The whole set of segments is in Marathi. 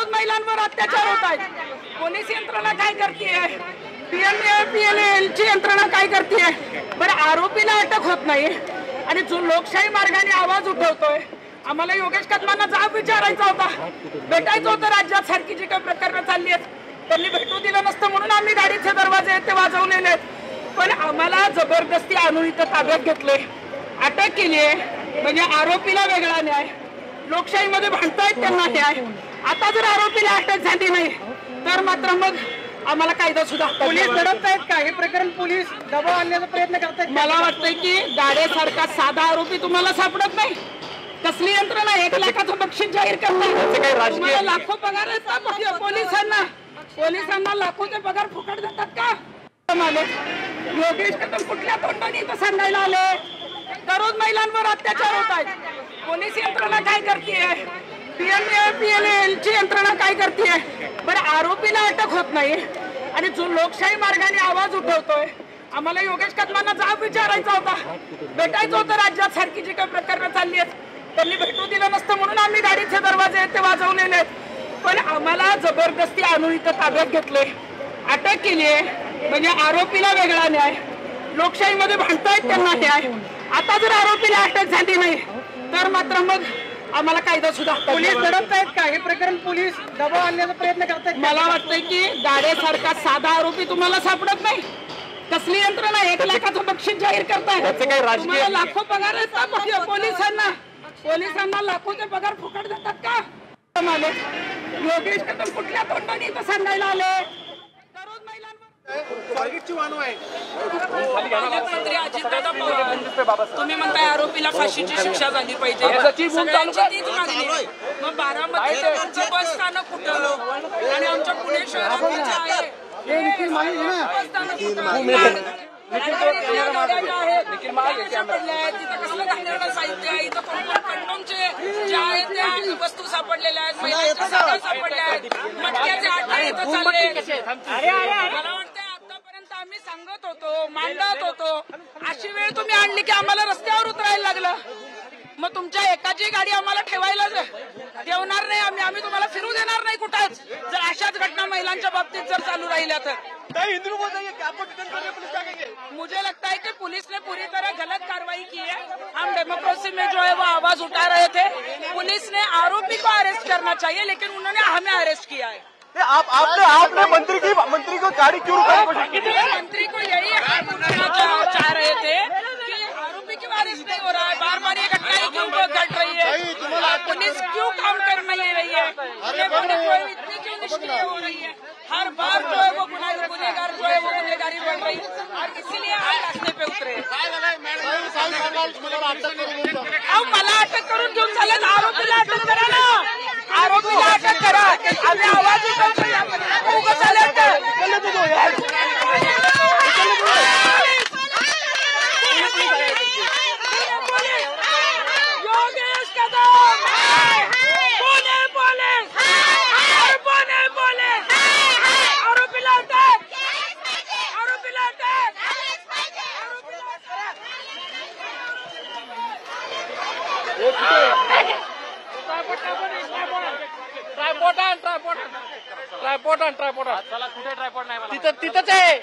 दररोज महिलांवर अत्याचार होत आहेत. पोलीस यंत्रणा काय करतेय? PNL ची यंत्रणा काय करतेय? बरं, आरोपीला अटक होत नाही आणि जो लोकशाही मार्गाने आवाज उठवतोय. आम्हाला योगेश कदमांना जाब विचारायचा होता, भेटायचं होतं. राज्यात सारखी जी काही प्रकरणं चालली आहेत त्यांनी भेटू दिलं नसतं म्हणून आम्ही गाडीचे दरवाजे आहेत ते वाजवलेले आहेत. पण आम्हाला जबरदस्ती आणून इथं ताब्यात घेतलंय, अटक केली आहे. म्हणजे आरोपीला वेगळा न्याय, लोकशाहीमध्ये भांडतायत त्यांना न्याय. आता जर आरोपीला अटक झाली नाही तर मात्र मग आम्हाला कायदा सुद्धा. पोलीस लढतायत का हे प्रकरण? पोलीस दबाव आणण्याचा प्रयत्न करतायत? मला वाटतंय की दाढेसारखा साधा आरोपी तुम्हाला सापडत नाही. कसली यंत्रणा 1 लाखाचं बक्षीस जाहीर करतात, लाखो पगार आहेत पोलिसांना लाखोचे पगार फुकट देतात का? योगेश कदम कुठल्या तोंडाने इथं सांगायला आले? दररोज महिलांवर अत्याचार होत आहेत. पोलीस यंत्रणा काय करतेय? PNL ची यंत्रणा काय करतेय? बरं, आरोपीला अटक होत नाही आणि जो लोकशाही मार्गाने आवाज उठवतोय. आम्हाला योगेश कदमांना जाब विचारायचा होता, भेटायचं होतं. राज्यात सारखी जी काही प्रकरणं चालली आहेत त्यांनी भेटू दिलं नसतं म्हणून आम्ही गाडीचे दरवाजे आहेत ते वाजवलेले आहेत. पण आम्हाला जबरदस्ती आणून इथं ताब्यात घेतलंय, अटक केली आहे. म्हणजे आरोपीला वेगळा न्याय, लोकशाहीमध्ये भांडतायत त्यांना न्याय. आता जर आरोपीला अटक झाली नाही तर मात्र मग आम्हाला कायदा सुद्धा. पोलीस लढतायत का हे प्रकरण? पोलीस दबाव आणण्याचा प्रयत्न करतायत? मला वाटतंय की दाढेसारखा साधा आरोपी तुम्हाला सापडत नाही. कसली यंत्रणा 1 लाखाचं बक्षीस जाहीर करताय, लाखो पगार आहेत पोलिसांना लाखोचे पगार फुकट देतात का? योगेश कदम कुठल्या तोंडाने इथं सांगायला आले? दररोज पालकमंत्री अजितदादा पवार, तुम्ही म्हणताय आरोपीला फाशीची शिक्षा झाली पाहिजे, सगळ्यांची तीच मागणी आहे. मग बारामतीचं बस स्थानक कुठं आणि आमच्या पुणे शहरात आहे वस्तू सापडलेल्या आहेत, महिलांच्या साड्या सापडल्या आहेत, मटक्याचे आटा इथं चालले. मला वाटतं आतापर्यंत आम्ही सांगत होतो, मांडत होतो, अशी वेळ तुम्ही आणली की आम्हाला रस्त्यावर उतरायला लागलं. मग तुमच्या एकाची गाडी आम्हाला ठेवायला देणार नाही आम्ही तुम्हाला फिरू देणार नाही कुठंच, जर अशाच घटना महिलांच्या बाबतीत जर चालू राहिल्या तर. मुझे लगता है कि पुलिस ने पूरी तरह गलत कार्रवाई की है. हम डेमोक्रेसी में जो है वो आवाज उठा रहे थे. पुलिस ने आरोपी को अरेस्ट करना चाहिए लेकिन उन्होंने हमें अरेस्ट किया है. आपने मंत्री को गाड़ी क्यों रुकाई? मंत्री को यही चाह रहे थे कि आरोपी क्यों अरेस्ट नहीं हो रहा है, बार बार ये घटनाएं क्यों घट रही है, पुलिस क्यों काम कर नहीं रही है, इतनी क्यों निष्क्रिय हो रही है. हर बार जो है वो गुनहगार जो है वो गुनहगारी बढ़ रही है और इसीलिए हम रास्ते पे उतरे. अब मला अटक करून घेऊन चालेल, आरोपीला अटक करा ना, आरोपीला अटक करा. आम्ही आवाज उठवतो उगाच चालेल का? योगेश कदम पुणे पोलीस, पुणे पोलीस, आरोपीला अटक, आरोपीला अटक. ट्रायपॉड चला, कुठे ट्रायपॉड नाही, तिथंच आहे.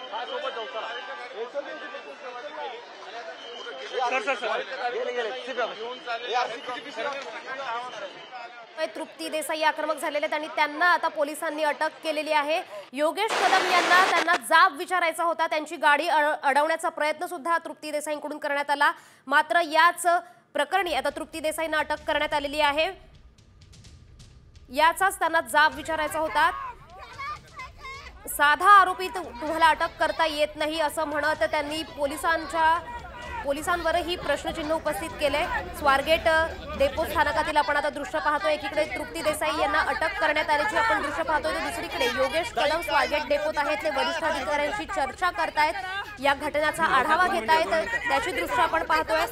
तृप्ती देसाई आक्रमक झालेले आहेत आणि त्यांना आता पोलिसांनी अटक केलेली आहे. योगेश कदम यांना त्यांना जाब विचारायचा होता, त्यांची गाडी अडवण्याचा प्रयत्न सुद्धा तृप्ती देसाईंकडून करण्यात आला. मात्र याच प्रकरणी आता तृप्ती देसाईंना अटक करण्यात आलेली आहे. याचाच त्यांना जाब विचारायचा होता. साधा आरोपी तुम्हाला अटक करता येत नाही असं म्हणत त्यांनी पोलिसांवरही प्रश्नचिन्ह उपस्थित केले. स्वारगेट डेपो स्थानकातील आपण आता दृश्य पाहतोय. एकीकडे तृप्ती देसाई यांना अटक करण्यात आल्याची आपण दृश्य पाहतोय, तर दुसरीकडे योगेश कदम स्वारगेट डेपोत आहेत. ते वरिष्ठ अधिकाऱ्यांशी चर्चा करतायत, या घटनेचा आढावा घेतायत, त्याची दृश्य आपण पाहतोय.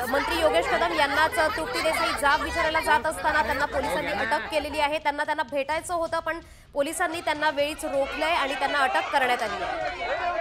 मंत्री योगेश कदम यांनाच तृप्ती देसाई जाब विचारायला जात असताना त्यांना पोलिसांनी अटक केलेली आहे. त्यांना भेटायचं होतं पण पोलिसांनी त्यांना वेळीच रोखलंय आणि त्यांना अटक करण्यात आली आहे.